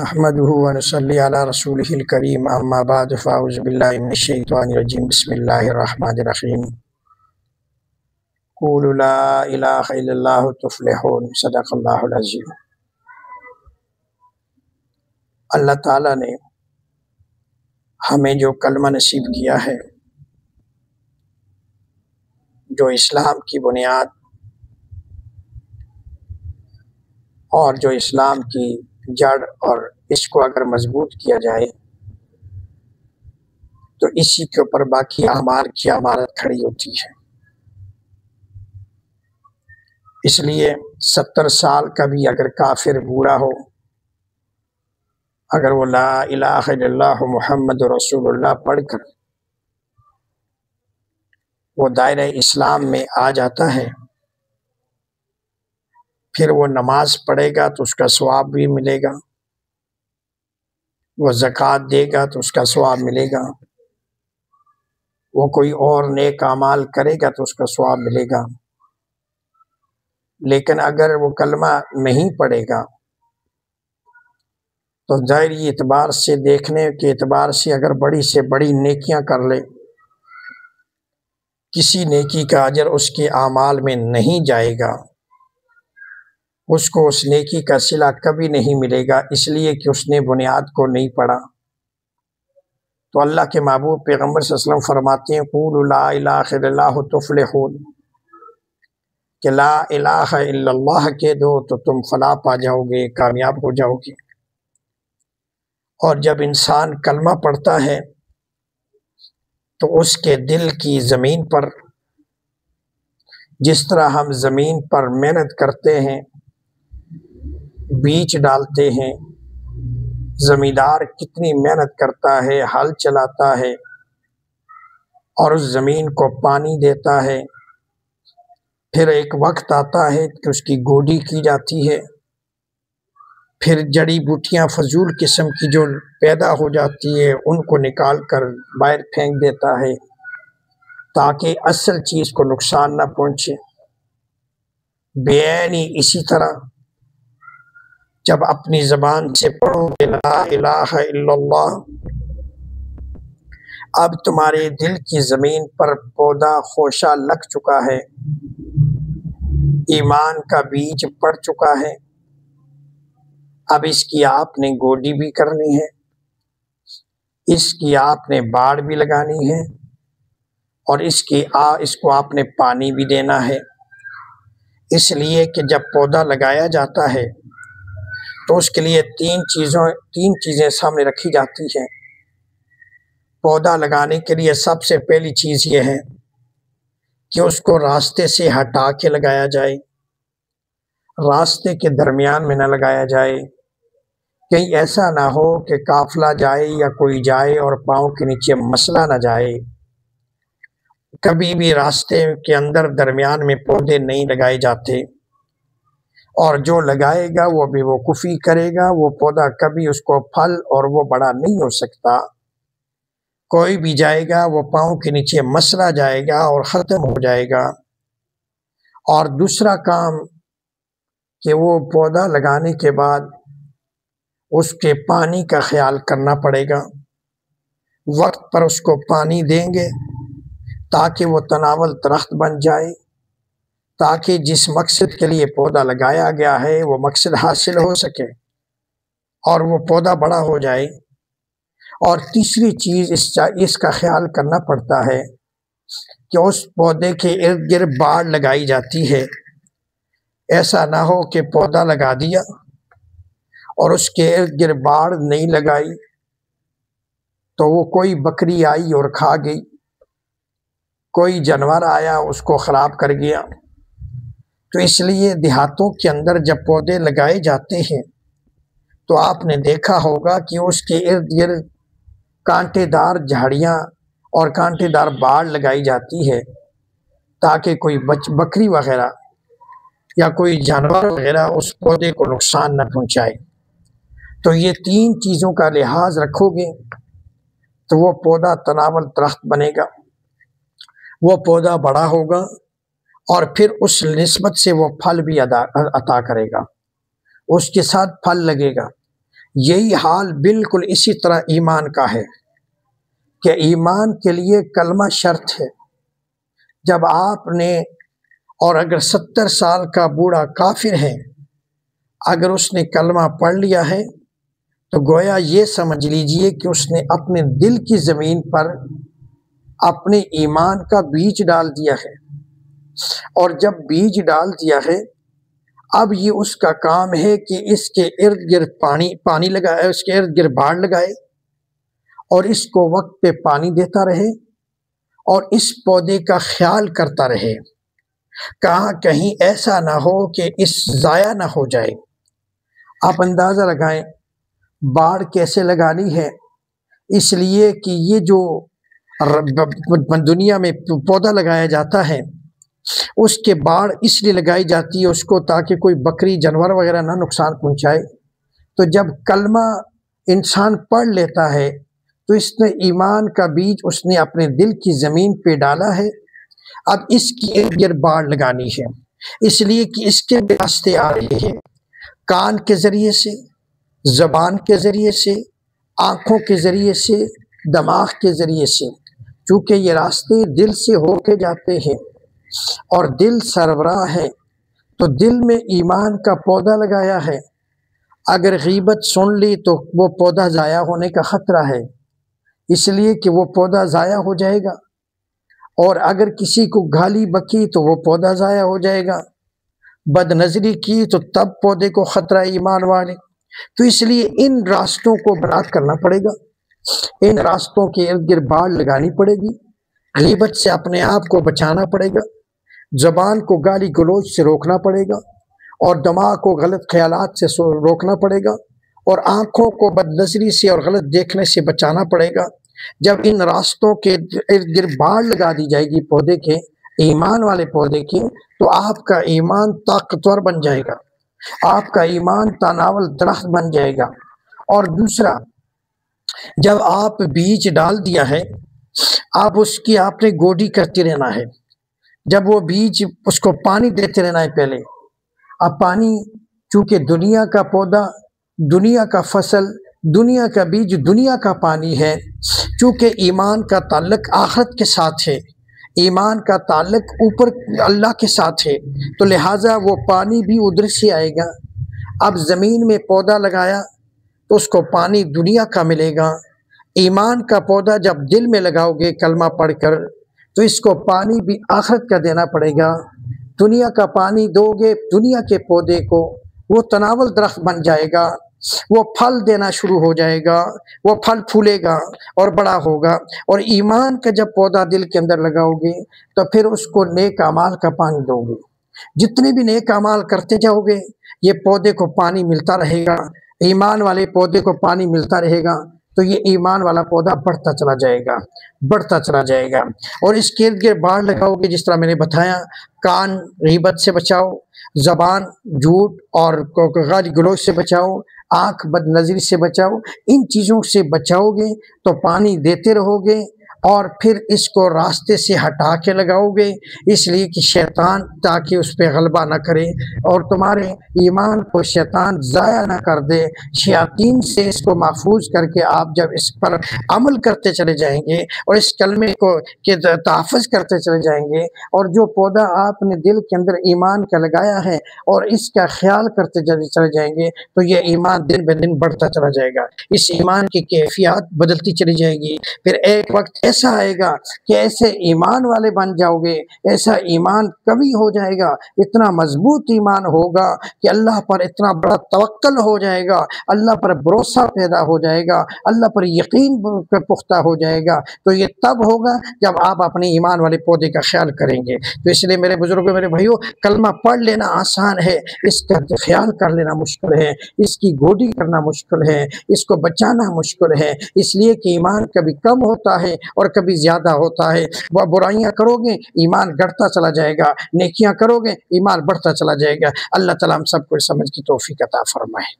احمدہ ونصلی علی رسولہ الکریم اما بعد فاعوذ باللہ من الشیطان الرجیم بسم اللہ الرحمن الرحیم قولوا لا الہ الا اللہ تفلحون صدق اللہ العظیم۔ اللہ تعالیٰ نے ہمیں جو کلمہ نصیب کیا ہے، جو اسلام کی بنیاد اور جو اسلام کی جڑ، اور اس کو اگر مضبوط کیا جائے تو اسی کے اوپر باقی اعمال کی عمارت کھڑی ہوتی ہے۔ اس لیے 70 سال کا بھی اگر کافر بوڑھا ہو، اگر وہ لا الہ الا اللہ محمد رسول اللہ پڑھ کر وہ دائرہ اسلام میں آ جاتا ہے، پھر وہ نماز پڑھے گا تو اس کا ثواب بھی ملے گا، وہ زکوٰۃ دے گا تو اس کا ثواب ملے گا، وہ کوئی اور نیک اعمال کرے گا تو اس کا ثواب ملے گا۔ لیکن اگر وہ کلمہ نہیں پڑھے گا تو ظاہری اعتبار سے، دیکھنے کے اعتبار سے اگر بڑی سے بڑی نیکیاں کر لے، کسی نیکی کا اجر اس کے اعمال میں نہیں جائے گا، اس کو اس نیکی کا صلہ کبھی نہیں ملے گا، اس لیے کہ اس نے بنیاد کو نہیں پڑھا۔ تو اللہ کے محبوب پیغمبر صلی اللہ علیہ وسلم فرماتے ہیں قولوا لا الہ الا اللہ تفلحون، کہ لا الہ الا اللہ کہہ دو تو تم فلاح پا جاؤ گے، کامیاب ہو جاؤ گے۔ اور جب انسان کلمہ پڑھتا ہے تو اس کے دل کی زمین پر، جس طرح ہم زمین پر محنت کرتے ہیں، بیج ڈالتے ہیں، زمیندار کتنی محنت کرتا ہے، ہل چلاتا ہے اور اس زمین کو پانی دیتا ہے، پھر ایک وقت آتا ہے کہ اس کی گوڈی کی جاتی ہے، پھر جڑی بوٹیاں فضول قسم کی جو پیدا ہو جاتی ہے ان کو نکال کر باہر پھینک دیتا ہے تاکہ اصل چیز کو نقصان نہ پہنچے۔ بےعینی اسی طرح جب اپنی زبان سے پڑھو کہ لا الہ الا اللہ، اب تمہارے دل کی زمین پر پودا خوشہ لگ چکا ہے، ایمان کا بیج پڑ چکا ہے، اب اس کی آپ نے گوڈی بھی کرنی ہے، اس کی آپ نے باڑ بھی لگانی ہے، اور اس کو آپ نے پانی بھی دینا ہے۔ اس لیے کہ جب پودا لگایا جاتا ہے تو اس کے لیے تین چیزیں سامنے رکھی جاتی ہیں۔ پودا لگانے کے لیے سب سے پہلی چیز یہ ہے کہ اس کو راستے سے ہٹا کے لگایا جائے، راستے کے درمیان میں نہ لگایا جائے، کہیں ایسا نہ ہو کہ قافلہ جائے یا کوئی جائے اور پاؤں کے نیچے مسئلہ نہ جائے۔ کبھی بھی راستے کے اندر درمیان میں پودے نہیں لگائے جاتے، اور جو لگائے گا وہ بھی وقوفی کرے گا، وہ پودا کبھی اس کو پھل اور وہ بڑا نہیں ہو سکتا۔ کوئی بھی جائے گا وہ پاؤں کے نیچے مسئلہ جائے گا اور ختم ہو جائے گا۔ اور دوسرا کام کہ وہ پودا لگانے کے بعد اس کے پانی کا خیال کرنا پڑے گا، وقت پر اس کو پانی دیں گے تاکہ وہ تناول درخت بن جائے، تاکہ جس مقصد کے لیے پودا لگایا گیا ہے وہ مقصد حاصل ہو سکے اور وہ پودا بڑا ہو جائے۔ اور تیسری چیز اس کا خیال کرنا پڑتا ہے کہ اس پودے کے ارد گرد باڑ لگائی جاتی ہے، ایسا نہ ہو کہ پودا لگا دیا اور اس کے ارد گرد باڑ نہیں لگائی تو وہ کوئی بکری آئی اور کھا گئی، کوئی جانور آیا اس کو خراب کر گیا۔ تو اس لیے دیہاتوں کے اندر جب پودے لگائے جاتے ہیں تو آپ نے دیکھا ہوگا کہ اس کے ارد گرد کانٹے دار جھاڑیاں اور کانٹے دار باڑ لگائی جاتی ہے تاکہ کوئی بکری وغیرہ یا کوئی جانور وغیرہ اس پودے کو نقصان نہ پہنچائے۔ تو یہ تین چیزوں کا لحاظ رکھو گے تو وہ پودا تناول درخت بنے گا، وہ پودا بڑا ہوگا اور پھر اس نسبت سے وہ پھل بھی عطا کرے گا، اس کے ساتھ پھل لگے گا۔ یہی حال بالکل اسی طرح ایمان کا ہے کہ ایمان کے لیے کلمہ شرط ہے۔ جب آپ نے، اور اگر 70 سال کا بوڑھا کافر ہے، اگر اس نے کلمہ پڑھ لیا ہے تو گویا یہ سمجھ لیجئے کہ اس نے اپنے دل کی زمین پر اپنے ایمان کا بیج ڈال دیا ہے، اور جب بیج ڈال دیا ہے اب یہ اس کا کام ہے کہ اس کے ارد گرد پانی لگائے، اس کے ارد گرد باڑ لگائے اور اس کو وقت پہ پانی دیتا رہے اور اس پودے کا خیال کرتا رہے، کہاں کہیں ایسا نہ ہو کہ اس ضائع نہ ہو جائے۔ آپ اندازہ لگائیں باڑ کیسے لگانی ہے، اس لیے کہ یہ جو دنیا میں پودا لگایا جاتا ہے اس کے باڑ اس لیے لگائی جاتی ہے اس کو تاکہ کوئی بکری جانور وغیرہ نہ نقصان پہنچائے۔ تو جب کلمہ انسان پڑھ لیتا ہے تو اس نے ایمان کا بیج اس نے اپنے دل کی زمین پہ ڈالا ہے، اب اس کی ارد گرد باڑ لگانی ہے، اس لیے کہ اس کے راستے آ رہے ہیں، کان کے ذریعے سے، زبان کے ذریعے سے، آنکھوں کے ذریعے سے، دماغ کے ذریعے سے، چونکہ یہ راستے دل سے ہو کے جاتے ہیں اور دل سربراہ ہے، تو دل میں ایمان کا پودا لگایا ہے۔ اگر غیبت سن لی تو وہ پودا ضائع ہونے کا خطرہ ہے، اس لیے کہ وہ پودا ضائع ہو جائے گا، اور اگر کسی کو گالی بکی تو وہ پودا ضائع ہو جائے گا، بد نظری کی تو تب پودے کو خطرہ ایمان والے۔ تو اس لیے ان راستوں کو برات کرنا پڑے گا، ان راستوں کے ارد گرد باڑ لگانی پڑے گی، غیبت سے اپنے آپ کو بچانا پڑے گا، زبان کو گالی گلوچ سے روکنا پڑے گا، اور دماغ کو غلط خیالات سے روکنا پڑے گا، اور آنکھوں کو بد نظری سے اور غلط دیکھنے سے بچانا پڑے گا۔ جب ان راستوں کے ارد گرد باڑ لگا دی جائے گی پودے کے، ایمان والے پودے کے، تو آپ کا ایمان طاقتور بن جائے گا، آپ کا ایمان تناول درخت بن جائے گا۔ اور دوسرا، جب آپ بیج ڈال دیا ہے اب اس کی آپ نے گوڈی کرتے رہنا ہے، جب وہ بیج اس کو پانی دیتے رہنا ہے پہلے۔ اب پانی، چونکہ دنیا کا پودا، دنیا کا فصل، دنیا کا بیج، دنیا کا پانی ہے، چونکہ ایمان کا تعلق آخرت کے ساتھ ہے، ایمان کا تعلق اوپر اللہ کے ساتھ ہے، تو لہٰذا وہ پانی بھی ادھر سے آئے گا۔ اب زمین میں پودا لگایا تو اس کو پانی دنیا کا ملے گا، ایمان کا پودا جب دل میں لگاؤ گے کلمہ پڑھ کر تو اس کو پانی بھی آخرت کا دینا پڑے گا۔ دنیا کا پانی دو گے دنیا کے پودے کو، وہ تناول درخت بن جائے گا، وہ پھل دینا شروع ہو جائے گا، وہ پھل پھولے گا اور بڑا ہوگا۔ اور ایمان کا جب پودا دل کے اندر لگاؤ گے تو پھر اس کو نیک اعمال کا پانی دو گے، جتنے بھی نیک اعمال کرتے جاؤ گے یہ پودے کو پانی ملتا رہے گا، ایمان والے پودے کو پانی ملتا رہے گا، تو یہ ایمان والا پودا بڑھتا چلا جائے گا، بڑھتا چلا جائے گا۔ اور اس کے ارد گرد باڑ لگاؤ گے، جس طرح میں نے بتایا، کان غیبت سے بچاؤ، زبان جھوٹ اور غالی گلوچ سے بچاؤ، آنکھ بد نظری سے بچاؤ، ان چیزوں سے بچاؤ گے تو پانی دیتے رہو گے، اور پھر اس کو راستے سے ہٹا کے لگاؤ گے، اس لیے کہ شیطان تاکہ اس پہ غلبہ نہ کرے اور تمہارے ایمان کو شیطان ضائع نہ کر دے۔ شیاطین سے اس کو محفوظ کر کے آپ جب اس پر عمل کرتے چلے جائیں گے اور اس کلمے کو کے تحفظ کرتے چلے جائیں گے، اور جو پودا آپ نے دل کے اندر ایمان کا لگایا ہے اور اس کا خیال کرتے چلے جائیں گے، تو یہ ایمان دن بہ دن بڑھتا چلا جائے گا، اس ایمان کی کیفیات بدلتی چلی جائے گی۔ پھر ایک وقت ایسا آئے گا کہ ایسے ایمان والے بن جاؤ گے، ایسا ایمان قوی ہو جائے گا، اتنا مضبوط ایمان ہوگا کہ اللہ پر اتنا بڑا توکل ہو جائے گا، اللہ پر بھروسہ پیدا ہو جائے گا، اللہ پر یقین پختہ ہو جائے گا۔ تو یہ تب ہوگا جب آپ اپنے ایمان والے پودے کا خیال کریں گے۔ تو اس لیے میرے بزرگوں، میرے بھائیوں، کلمہ پڑھ لینا آسان ہے، اس کا خیال کر لینا مشکل ہے، اس کی گوڈی کرنا مشکل ہے، اس کو بچانا مشکل ہے، اس لیے کہ ایمان کبھی کم ہوتا ہے اور کبھی زیادہ ہوتا ہے۔ وہ برائیاں کرو گے ایمان گڑتا چلا جائے گا، نیکیاں کرو گے ایمان بڑھتا چلا جائے گا۔ اللہ تعالیٰ ہم سب کو سمجھ کی توفیق عطا فرمائے۔